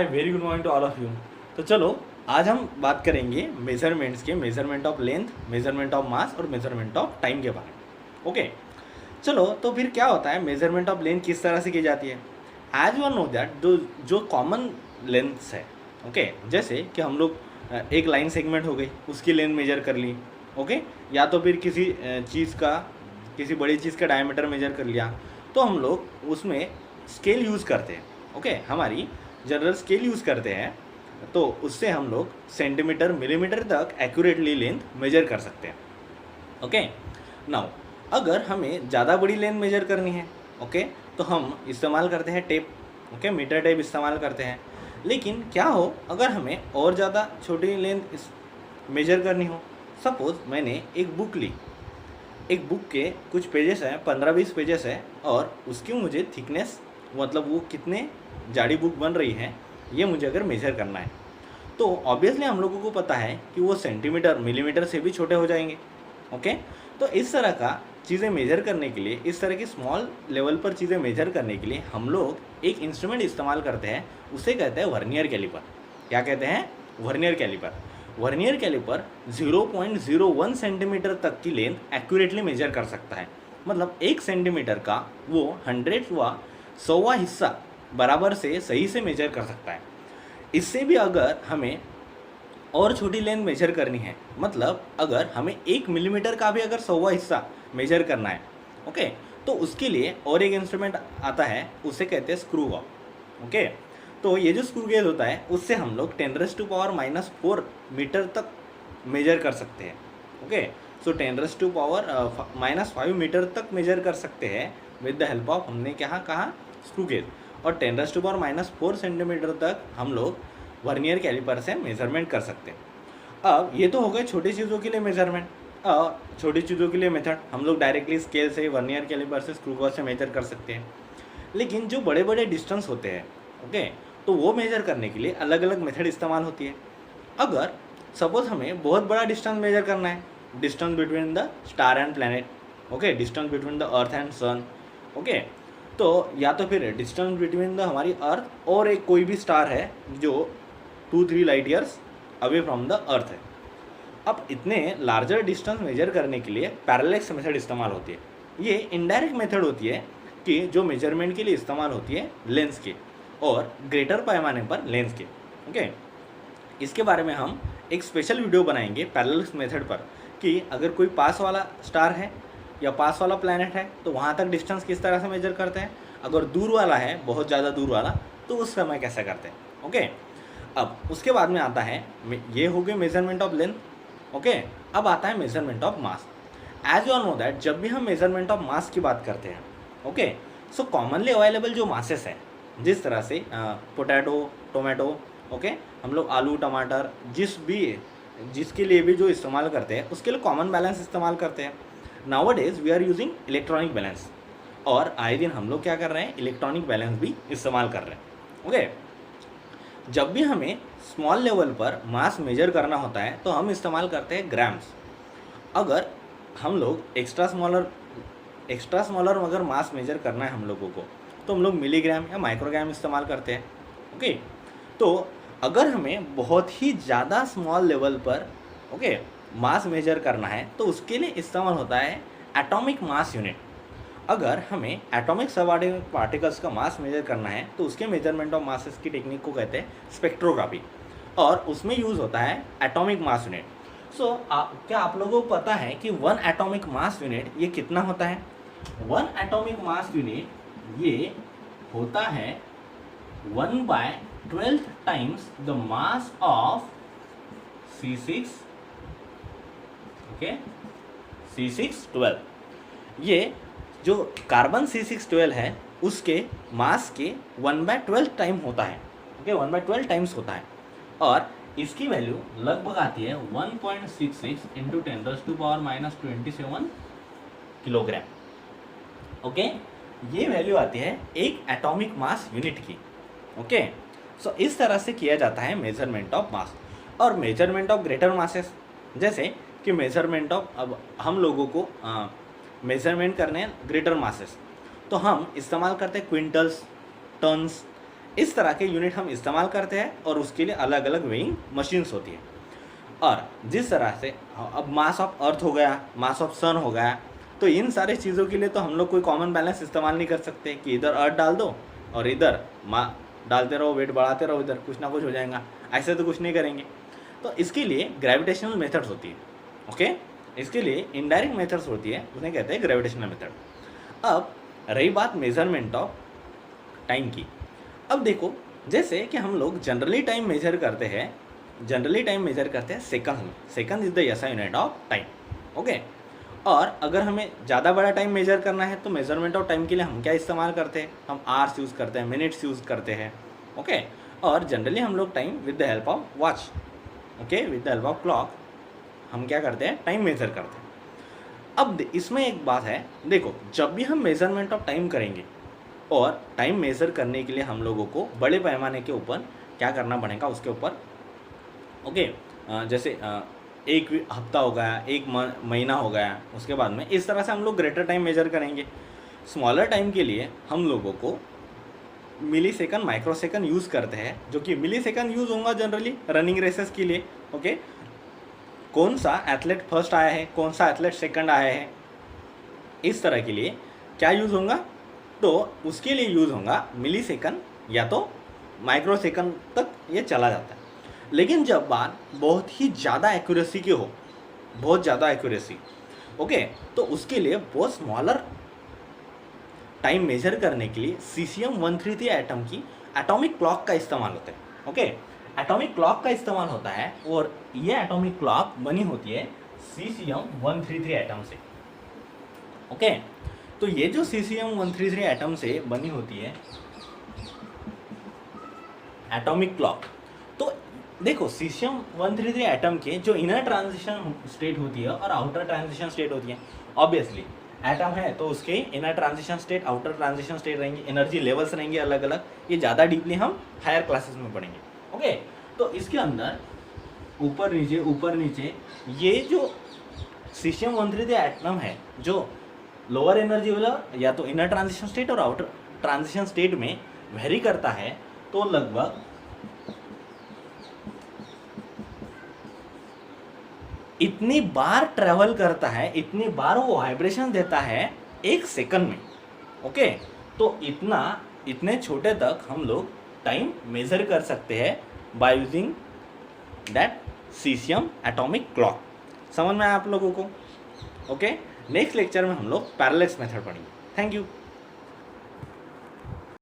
Hi very good morning to all of you. तो चलो आज हम बात करेंगे मेजरमेंट्स के, measurement of length, measurement of mass और मेजरमेंट ऑफ टाइम के बारे में। ओके, चलो तो फिर क्या होता है, मेजरमेंट ऑफ लेंथ किस तरह से की जाती है। एज यू नो दैट जो कॉमन लेंथ्स है, ओके, जैसे कि हम लोग एक लाइन सेगमेंट हो गई, उसकी लेंथ मेजर कर ली, ओके, या तो फिर किसी चीज़ का, किसी बड़ी चीज़ का डायमीटर मेजर कर लिया, तो हम लोग उसमें स्केल यूज़ करते हैं। ओके, हमारी जनरल स्केल यूज़ करते हैं, तो उससे हम लोग सेंटीमीटर मिलीमीटर तक एक्यूरेटली लेंथ मेजर कर सकते हैं। ओके, नाउ अगर हमें ज़्यादा बड़ी लेंथ मेजर करनी है, ओके, तो हम इस्तेमाल करते हैं टेप, ओके, मीटर टेप इस्तेमाल करते हैं। लेकिन क्या हो अगर हमें और ज़्यादा छोटी लेंथ मेजर करनी हो। सपोज़ मैंने एक बुक ली, एक बुक के कुछ पेजेस हैं, 15-20 पेजेस है, और उसकी मुझे थिकनेस, मतलब वो कितने जाड़ी बुक बन रही है, ये मुझे अगर मेजर करना है, तो ऑब्वियसली हम लोगों को पता है कि वो सेंटीमीटर मिलीमीटर से भी छोटे हो जाएंगे। ओके, तो इस तरह का चीज़ें मेजर करने के लिए, इस तरह की स्मॉल लेवल पर चीज़ें मेजर करने के लिए हम लोग एक इंस्ट्रूमेंट इस्तेमाल करते हैं, उसे कहते हैं वर्नियर कैलिपर। क्या कहते हैं? Vernier calliper. Vernier calliper 0.01 centimetre तक की लेंथ एक्यूरेटली मेजर कर सकता है। मतलब 1 सेंटीमीटर का वो 100वां हिस्सा बराबर से सही से मेजर कर सकता है। इससे भी अगर हमें और छोटी लेंथ मेजर करनी है, मतलब अगर हमें 1 मिलीमीटर का भी अगर 100वां हिस्सा मेजर करना है, ओके, तो उसके लिए और एक इंस्ट्रूमेंट आता है, उसे कहते हैं स्क्रू गॉज। ओके, तो ये जो स्क्रू गेज होता है, उससे हम लोग 10⁻⁻⁴ मीटर तक मेजर कर सकते हैं। ओके, सो 10⁻⁻⁵ मीटर तक मेजर कर सकते हैं विद द हेल्प ऑफ, हमने क्या कहा, स्क्रू गेज। और 10⁻⁴ सेंटीमीटर तक हम लोग वर्नियर कैलिपर से मेजरमेंट कर सकते हैं। अब ये तो हो गए छोटी चीज़ों के लिए मेजरमेंट। छोटी चीज़ों के लिए मेथड हम लोग डायरेक्टली स्केल से, वर्नियर कैलिपर से, स्क्रू गॉज से मेजर कर सकते हैं। लेकिन जो बड़े बड़े डिस्टेंस होते हैं, ओके, तो वो मेजर करने के लिए अलग अलग मेथड इस्तेमाल होती है। अगर सपोज हमें बहुत बड़ा डिस्टेंस मेजर करना है, distance between the star and planet, okay, distance between the earth and sun, okay, तो या तो फिर डिस्टेंस बिटवीन द हमारी अर्थ और एक कोई भी स्टार है जो 2-3 light years away from the earth है। अब इतने लार्जर डिस्टेंस मेजर करने के लिए पैरेलैक्स मेथड इस्तेमाल होती है। ये इनडायरेक्ट मेथड होती है कि जो मेजरमेंट के लिए इस्तेमाल होती है लेंस के, और ग्रेटर पैमाने पर लेंस के। ओके, इसके बारे में हम एक स्पेशल वीडियो बनाएंगे पैरेलैक्स मेथड पर, कि अगर कोई पास वाला स्टार है या पास वाला प्लैनेट है, तो वहाँ तक डिस्टेंस किस तरह से मेजर करते हैं। अगर दूर वाला है, बहुत ज़्यादा दूर वाला, तो उस समय कैसे करते हैं। ओके, अब उसके बाद में आता है, ये हो गई मेजरमेंट ऑफ लेंथ। ओके, अब आता है measurement of mass. As you all know that जब भी हम मेजरमेंट ऑफ मास की बात करते हैं, ओके, सो कॉमनली अवेलेबल जो मासेस हैं, जिस तरह से पोटैटो, टोमेटो, ओके, हम लोग आलू, टमाटर, जिसके लिए भी जो इस्तेमाल करते हैं, उसके लिए कॉमन बैलेंस इस्तेमाल करते हैं। Nowadays we are using electronic balance, और आए दिन हम लोग क्या कर रहे हैं, इलेक्ट्रॉनिक बैलेंस भी इस्तेमाल कर रहे हैं। ओके, जब भी हमें स्मॉल लेवल पर मास मेजर करना होता है, तो हम इस्तेमाल करते हैं ग्राम्स। अगर हम लोग एक्स्ट्रा स्मॉलर अगर मास मेजर करना है हम लोगों को, तो हम लोग मिलीग्राम या माइक्रोग्राम इस्तेमाल करते हैं। ओके, तो अगर हमें बहुत ही ज़्यादा स्मॉल लेवल पर, ओके, मास मेजर करना है, तो उसके लिए इस्तेमाल होता है एटॉमिक मास यूनिट। अगर हमें एटॉमिक सब एटॉमिक पार्टिकल्स का मास मेजर करना है, तो उसके मेजरमेंट ऑफ मासेस की टेक्निक को कहते हैं स्पेक्ट्रोग्राफी, और उसमें यूज़ होता है एटॉमिक मास यूनिट। सो क्या आप लोगों को पता है कि 1 एटॉमिक मास यूनिट ये कितना होता है? 1 एटॉमिक मास यूनिट ये होता है 1/12 times the mass of C6, okay, C612। ये जो कार्बन C612 है, उसके मास के 1/12 टाइम होता है। ओके, 1/12 टाइम्स होता है, और इसकी वैल्यू लगभग आती है 1.66 इंटू 10⁻⁻27 किलोग्राम। ओके, ये वैल्यू आती है एक एटॉमिक मास यूनिट की। ओके, सो इस तरह से किया जाता है मेजरमेंट ऑफ मास। और मेजरमेंट ऑफ ग्रेटर मासेस, जैसे कि मेजरमेंट ऑफ, अब हम लोगों को मेजरमेंट करने हैं ग्रेटर मासेस, तो हम इस्तेमाल करते हैं क्विंटल्स, टन्स, इस तरह के यूनिट हम इस्तेमाल करते हैं और उसके लिए अलग अलग वेइंग मशीन्स होती है। और जिस तरह से अब मास ऑफ अर्थ हो गया, मास ऑफ सन हो गया, तो इन सारी चीज़ों के लिए तो हम लोग कोई कॉमन बैलेंस इस्तेमाल नहीं कर सकते कि इधर अर्थ डाल दो और इधर डालते रहो, वेट बढ़ाते रहो, इधर कुछ ना कुछ हो जाएगा, ऐसे तो कुछ नहीं करेंगे। तो इसके लिए ग्रेविटेशनल मेथड्स होती है। ओके, इसके लिए इनडायरेक्ट मेथड्स होती है, उन्हें कहते हैं ग्रेविटेशनल मेथड। अब रही बात मेजरमेंट ऑफ टाइम की। अब देखो, जैसे कि हम लोग जनरली टाइम मेजर करते हैं सेकंड में। Second is the SI unit of time. Okay, और अगर हमें ज़्यादा बड़ा टाइम मेजर करना है तो मेजरमेंट ऑफ टाइम के लिए हम क्या इस्तेमाल करते हैं, हम आवर्स यूज़ करते हैं, मिनट्स यूज़ करते हैं। ओके, और जनरली हम लोग time with the help of watch, okay, with the help of clock हम क्या करते हैं, टाइम मेजर करते हैं। अब इसमें एक बात है, देखो, जब भी हम मेजरमेंट ऑफ टाइम करेंगे और टाइम मेजर करने के लिए हम लोगों को बड़े पैमाने के ऊपर क्या करना पड़ेगा, उसके ऊपर ओके, जैसे एक हफ्ता हो गया, एक महीना हो गया, उसके बाद में इस तरह से हम लोग ग्रेटर टाइम मेजर करेंगे। स्मॉलर टाइम के लिए हम लोगों को मिली सेकंड, माइक्रो सेकंड यूज़ करते हैं, जो कि मिली सेकंड यूज़ होगा जनरली रनिंग रेसेस के लिए। ओके, कौन सा एथलीट फर्स्ट आया है, कौन सा एथलीट सेकंड आया है, इस तरह के लिए क्या यूज़ होगा, तो उसके लिए यूज़ होगा मिली सेकंड या तो माइक्रो सेकंड तक ये चला जाता है। लेकिन जब बात बहुत ही ज़्यादा एक्यूरेसी की हो, बहुत ज़्यादा एक्यूरेसी, ओके, तो उसके लिए बहुत स्मॉलर टाइम मेजर करने के लिए cesium-133 एटम की एटॉमिक क्लॉक का इस्तेमाल होता है। ओके, एटॉमिक क्लॉक का इस्तेमाल होता है और ये एटॉमिक क्लॉक बनी होती है cesium-133 एटम से। ओके, तो ये जो cesium-133 एटम से बनी होती है एटॉमिक क्लॉक, तो देखो cesium-133 एटम के जो इनर ट्रांजिशन स्टेट होती है और आउटर ट्रांजिशन स्टेट होती है, ऑब्वियसली एटम है तो उसके inner transition state, outer transition state रहेंगे, एनर्जी लेवल्स रहेंगे अलग अलग। ये ज़्यादा डीपली हम हायर क्लासेस में पढ़ेंगे। ओके, तो इसके अंदर ऊपर नीचे ये जो cesium-133 एटम है, जो लोअर एनर्जी लेवल या तो इनर ट्रांजिशन स्टेट और आउटर ट्रांजिशन स्टेट में वेरी करता है, तो लगभग इतनी बार ट्रेवल करता है, इतनी बार वो वाइब्रेशन देता है एक सेकंड में। ओके, तो इतने छोटे तक हम लोग टाइम मेजर कर सकते हैं by using that cesium atomic clock. समझ में आया आप लोगों को? ओके, नेक्स्ट लेक्चर में हम लोग पैरेलक्स मेथड पढ़ेंगे। Thank you.